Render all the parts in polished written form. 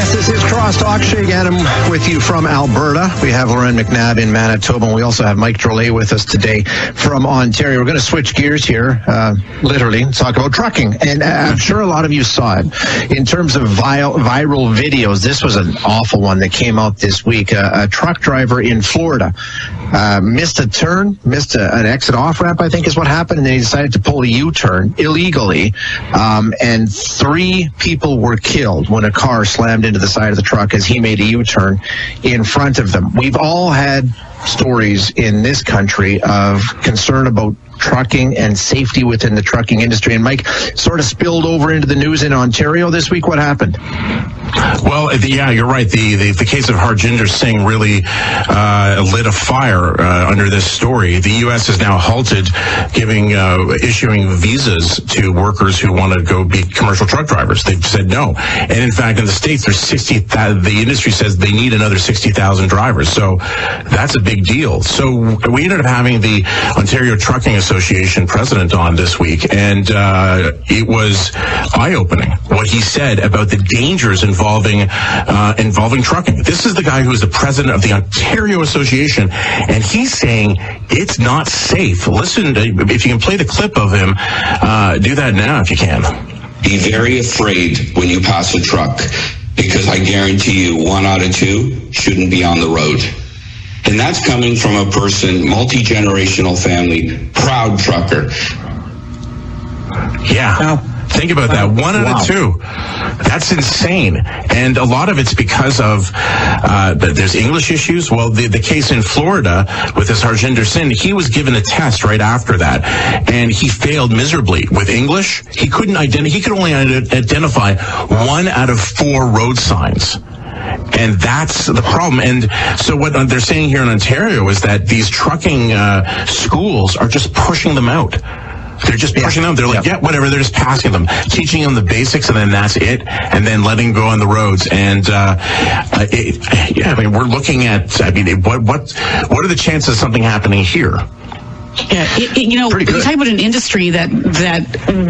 Yes, this is Crosstalk. Shay Adam with you from Alberta. We have Lauren McNabb in Manitoba, and we also have Mike Drolet with us today from Ontario. We're going to switch gears here, literally, and talk about trucking. And I'm sure a lot of you saw it. In terms of viral videos, this was an awful one that came out this week. A truck driver in Florida missed a turn, missed an exit off-ramp, I think is what happened, and then he decided to pull a U-turn illegally, and 3 people were killed when a car slammed into the side of the truck as he made a U-turn in front of them. We've all had stories in this country of concern about trucking and safety within the trucking industry. And Mike, sort of spilled over into the news in Ontario this week. What happened? Well, yeah, you're right. The case of Harjinder Singh really lit a fire under this story. The U.S. has now halted issuing visas to workers who want to go be commercial truck drivers. They've said no. And in fact, in the States, there's 60,000. The industry says they need another 60,000 drivers. So that's a big deal. So we ended up having the Ontario Trucking Association president on this week, and it was eye-opening what he said about the dangers involving trucking. This is the guy who is the president of the Ontario Association, and he's saying it's not safe. Listen, if you can play the clip of him, do that now if you can. Be very afraid when you pass a truck, because I guarantee you 1 out of 2 shouldn't be on the road. And that's coming from a person, multi-generational family, proud trucker. Yeah. Wow. Think about that. 1 out of 2. That's insane. And a lot of it's because of there's English issues. Well, the case in Florida with this Harjinder Singh, he was given a test right after that, and he failed miserably with English. He could only identify 1 out of 4 road signs. And that's the problem. And so what they're saying here in Ontario is that these trucking schools are just pushing them out. They're just pushing them. They're like, whatever. They're just passing them, teaching them the basics, and then that's it. And then letting them go on the roads. And we're looking at. What are the chances of something happening here? Yeah, we talk about an industry that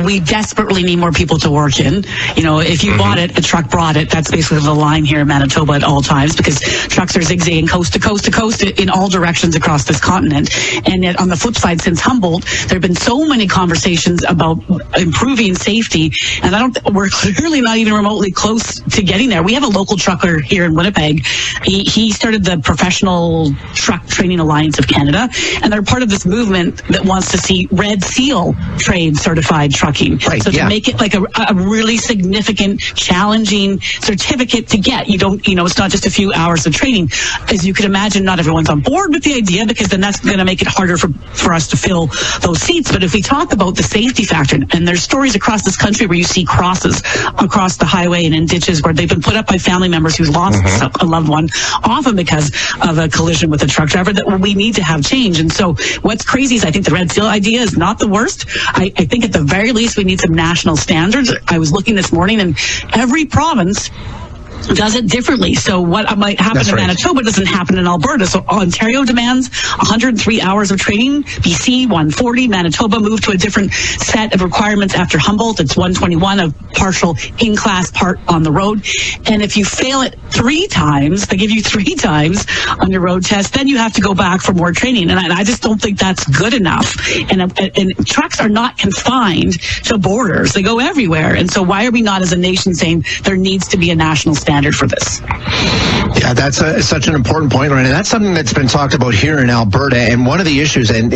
we desperately need more people to work in. If you bought it, a truck brought it. That's basically the line here in Manitoba at all times, because trucks are zigzagging coast to coast to coast in all directions across this continent. And yet on the flip side, since Humboldt, there have been so many conversations about improving safety, and we're clearly not even remotely close to getting there. We have a local trucker here in Winnipeg. He started the Professional Truck Training Alliance of Canada, and they're part of this movement that wants to see Red Seal trade certified trucking. Right, so to make it like a really significant, challenging certificate to get. It's not just a few hours of training. As you could imagine, not everyone's on board with the idea, because then that's going to make it harder for us to fill those seats. But if we talk about the safety factor, and there's stories across this country where you see crosses across the highway and in ditches where they've been put up by family members who've lost a loved one, often because of a collision with a truck driver, that we need to have change. And so what's crazy is I think the Red Seal idea is not the worst. I think at the very least we need some national standards. I was looking this morning, and every province does it differently. So what might happen in Manitoba doesn't happen in Alberta. So Ontario demands 103 hours of training, BC 140, Manitoba moved to a different set of requirements after Humboldt. It's 121 of partial in-class, part on the road. And if you fail it 3 times, they give you 3 times on your road test, then you have to go back for more training. And I just don't think that's good enough. And trucks are not confined to borders. They go everywhere. And so why are we not as a nation saying there needs to be a national standard for this? Yeah, that's such an important point, Ryan. And that's something that's been talked about here in Alberta. And one of the issues, and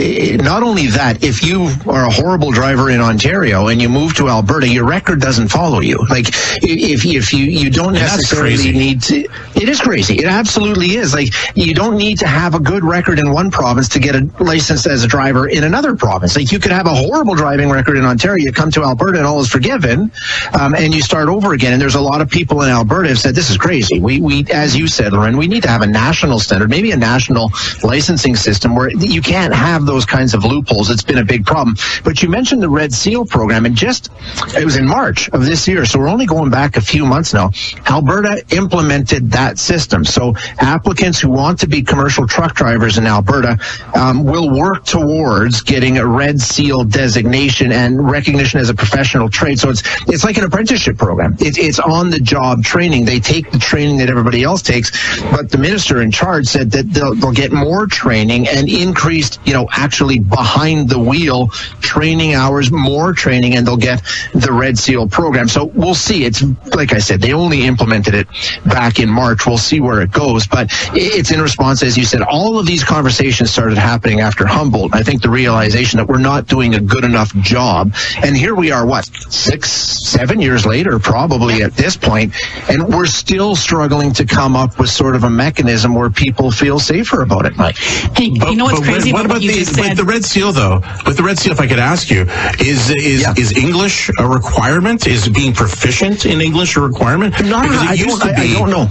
not only that, if you are a horrible driver in Ontario and you move to Alberta, your record doesn't follow you. Like, if you don't necessarily need to, it is crazy. It absolutely is. Like, you don't need to have a good record in one province to get a license as a driver in another province. Like, you could have a horrible driving record in Ontario, you come to Alberta and all is forgiven, and you start over again. And there's a lot of people in Alberta who have said, this is crazy. We, as you said, Lauren, we need to have a national standard, maybe a national licensing system where you can't have those kinds of loopholes. It's been a big problem. But you mentioned the Red Seal program, and it was in March of this year, so we're only going back a few months now. Alberta implemented that system. So applicants who want to be commercial truck drivers in Alberta will work towards getting a Red Seal designation and recognition as a professional trade. So it's like an apprenticeship program. It's on-the-job training they take the training that everybody else takes, but the minister in charge said that they'll get more training and increased, actually behind the wheel training hours, more training, and they'll get the Red Seal program. So we'll see. It's like I said, they only implemented it back in March. We'll see where it goes, but it's in response, as you said, all of these conversations started happening after Humboldt. I think the realization that we're not doing a good enough job, and here we are, 6-7 years later, probably at this point, and we're still struggling to come up with sort of a mechanism where people feel safer about it, Mike. Hey, you know what's crazy what about with the Red Seal, though? With the Red Seal, if I could ask you, is English a requirement? Is being proficient in English a requirement? I don't know.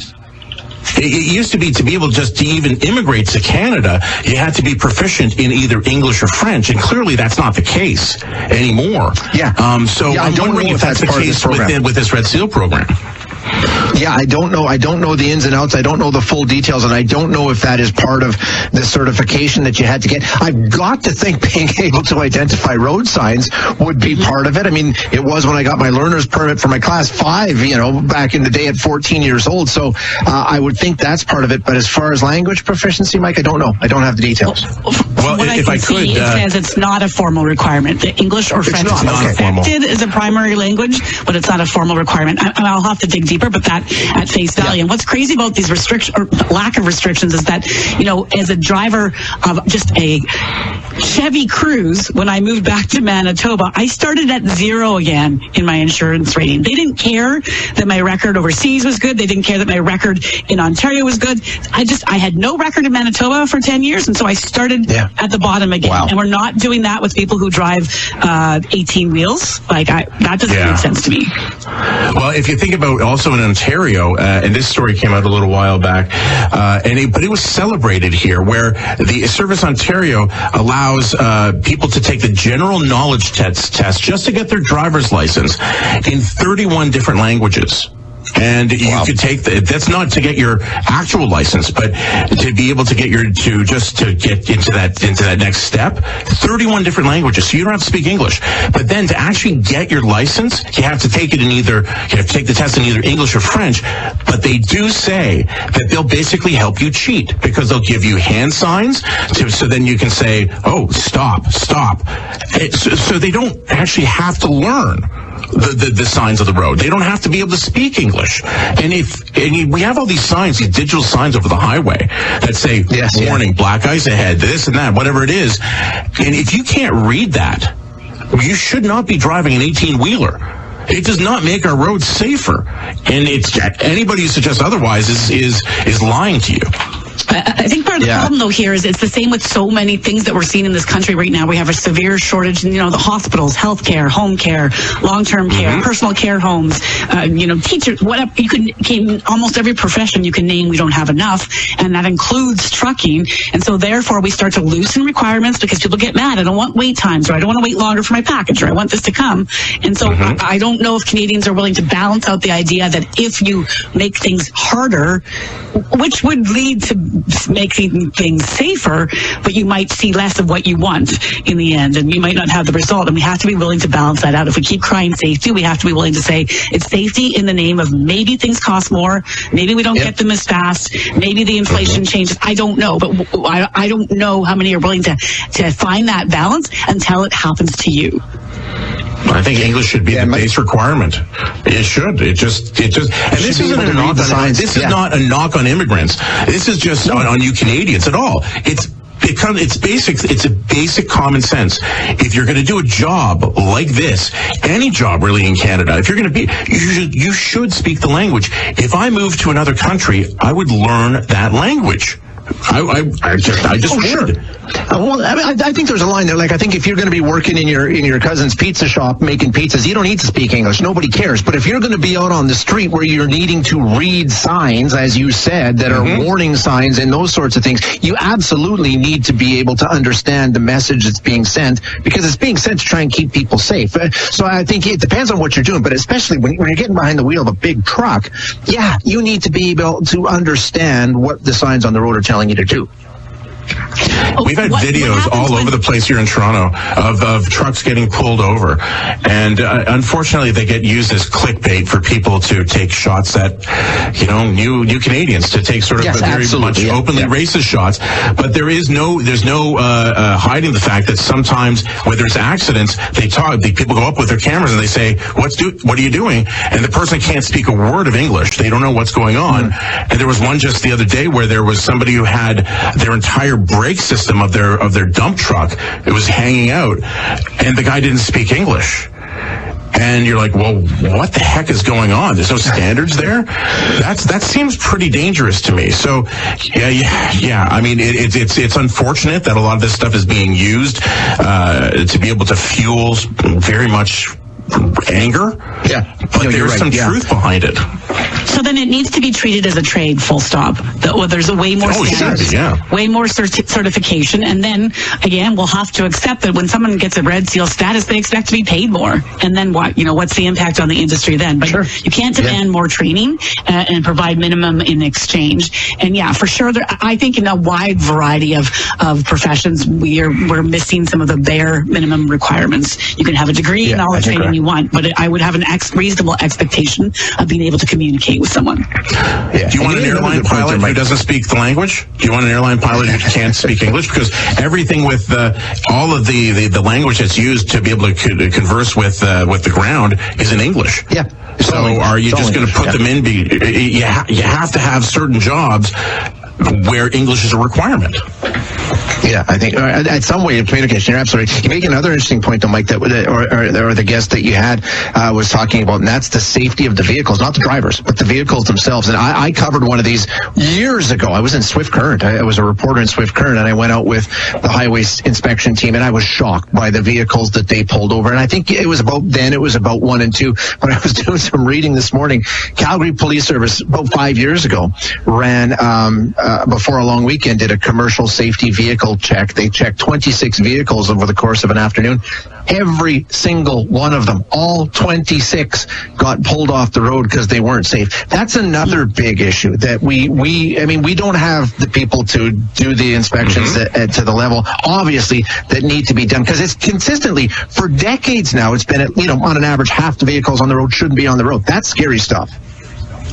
It used to be able just to even immigrate to Canada, you had to be proficient in either English or French, and clearly that's not the case anymore. Yeah. I'm wondering if that's the case with this Red Seal program. Yeah, I don't know. I don't know the ins and outs. I don't know the full details, and I don't know if that is part of the certification that you had to get. I've got to think being able to identify road signs would be part of it. I mean, it was when I got my learner's permit for my class 5, back in the day at 14 years old. So I would think that's part of it. But as far as language proficiency, Mike, I don't know. I don't have the details. Well, if I could, it says it's not a formal requirement. The English or French is expected as a primary language, but it's not a formal requirement. I'll have to dig deeper, but that at face value. Yeah. And what's crazy about these restrictions, or lack of restrictions, is that, as a driver of just a Chevy Cruze, when I moved back to Manitoba, I started at 0 again in my insurance rating. They didn't care that my record overseas was good. They didn't care that my record in Ontario was good. I had no record in Manitoba for 10 years, and so I started at the bottom again. Wow. And we're not doing that with people who drive 18 wheels. That doesn't make sense to me. Well, if you think about also in Ontario, and this story came out a little while back, but it was celebrated here, where the Service Ontario allows people to take the general knowledge test just to get their driver's license in 31 different languages. And you could take that's not to get your actual license, but to be able to get to get into that next step, 31 different languages. So you don't have to speak English. But then to actually get your license, you have to take the test in either English or French. But they do say that they'll basically help you cheat, because they'll give you hand signs so then you can say, oh, stop. So they don't actually have to learn the signs of the road. They don't have to be able to speak English. And we have all these signs, these digital signs over the highway that say, warning, black ice ahead, this and that, whatever it is. And if you can't read that, you should not be driving an 18-wheeler. It does not make our roads safer. And anybody who suggests otherwise is lying to you. I think part of the problem, though, here is it's the same with so many things that we're seeing in this country right now. We have a severe shortage in, the hospitals, healthcare, home care, long-term care, personal care homes, teachers, whatever. You can almost every profession you can name, we don't have enough, and that includes trucking. And so, therefore, we start to loosen requirements because people get mad. I don't want wait times, or I don't want to wait longer for my package, or I want this to come. And so, I don't know if Canadians are willing to balance out the idea that if you make things harder, which would lead to making things safer, but you might see less of what you want in the end, and you might not have the result. And we have to be willing to balance that out. If we keep crying safety, we have to be willing to say it's safety in the name of maybe things cost more, maybe we don't get them as fast, maybe the inflation changes. I don't know, but I don't know how many are willing to find that balance until it happens to you. I think English should be the base requirement. It should. It just. And this isn't a knock on. This is not a knock on immigrants. This is just on you Canadians at all. It's basic. It's a basic common sense. If you're going to do a job like this, any job really in Canada, if you're going to be, you should speak the language. If I moved to another country, I would learn that language. I just would. Well, I think there's a line there. Like, I think if you're going to be working in your cousin's pizza shop making pizzas, you don't need to speak English. Nobody cares. But if you're going to be out on the street where you're needing to read signs, as you said, that are warning signs and those sorts of things, you absolutely need to be able to understand the message that's being sent, because it's being sent to try and keep people safe. So I think it depends on what you're doing, but especially when you're getting behind the wheel of a big truck, you need to be able to understand what the signs on the road are telling you to do. We've had videos all over the place here in Toronto of trucks getting pulled over. And unfortunately, they get used as clickbait for people to take shots at, new Canadians, to take sort of very much openly racist shots. But there's no hiding the fact that sometimes where there's accidents, people go up with their cameras and they say, what are you doing? And the person can't speak a word of English. They don't know what's going on. And there was one just the other day where there was somebody who had their entire brake system of their dump truck. It was hanging out, and the guy didn't speak English. And you're like, well, what the heck is going on? There's no standards there? That seems pretty dangerous to me. So, yeah. I mean, it's unfortunate that a lot of this stuff is being used to be able to fuel very much anger. Yeah. But there's some truth behind it. So then it needs to be treated as a trade, full stop. There's a way more standards, way more certification. And then, again, we'll have to accept that when someone gets a red seal status, they expect to be paid more. And then what? What's the impact on the industry then? But you can't demand more training and provide minimum in exchange. And yeah, for sure, I think in a wide variety of professions, we're missing some of the bare minimum requirements. You can have a degree and all the training you want, but I would have an reasonable expectation of being able to communicate with someone. Do you want an airline pilot who doesn't speak the language? Do you want an airline pilot who can't speak English? Because everything with all of the language that's used to be able to converse with the ground is in English. Yeah. So are you just going to put them in? You have to have certain jobs where English is a requirement. Yeah, I think at some way of communication, you're absolutely right. You make another interesting point, though, Mike, that or the guest that you had was talking about, and that's the safety of the vehicles, not the drivers, but the vehicles themselves. And I covered one of these years ago. I was in Swift Current. I was a reporter in Swift Current, and I went out with the highway inspection team, and I was shocked by the vehicles that they pulled over. And I think it was about 1 and 2. But I was doing some reading this morning. Calgary Police Service, about 5 years ago, ran before a long weekend, did a commercial safety vehicle check. They checked 26 vehicles over the course of an afternoon. Every single one of them, all 26, got pulled off the road because they weren't safe. That's another big issue that we don't have the people to do the inspections to the level, obviously, that need to be done, because it's consistently, for decades now, it's been, on an average, half the vehicles on the road shouldn't be on the road. That's scary stuff.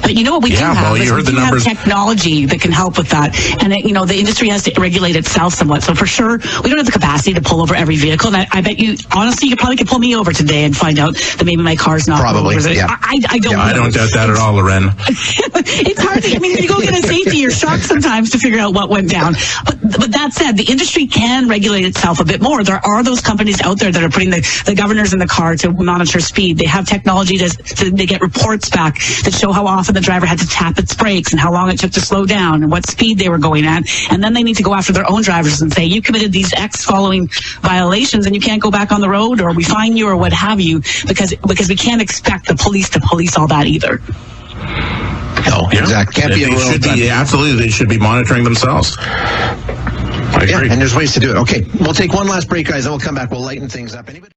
But what we do have is we do have technology that can help with that. And, the industry has to regulate itself somewhat. So for sure, we don't have the capacity to pull over every vehicle. And I bet you, honestly, you probably could pull me over today and find out that maybe my car's not probably. Over. Yeah. I don't know. I don't doubt that at all, Loren. It's hard to, when you go get a safety, you're shocked sometimes to figure out what went down. But that said, the industry can regulate itself a bit more. There are those companies out there that are putting the governors in the car to monitor speed. They have technology they get reports back that show how often the driver had to tap its brakes and how long it took to slow down and what speed they were going at. And then they need to go after their own drivers and say, you committed these X following violations and you can't go back on the road, or we fine you, or what have you, because we can't expect the police to police all that either. No, exactly. Can't be absolutely, they should be monitoring themselves. I agree. And there's ways to do it. Okay, we'll take one last break, guys, and we'll come back. We'll lighten things up. Anybody?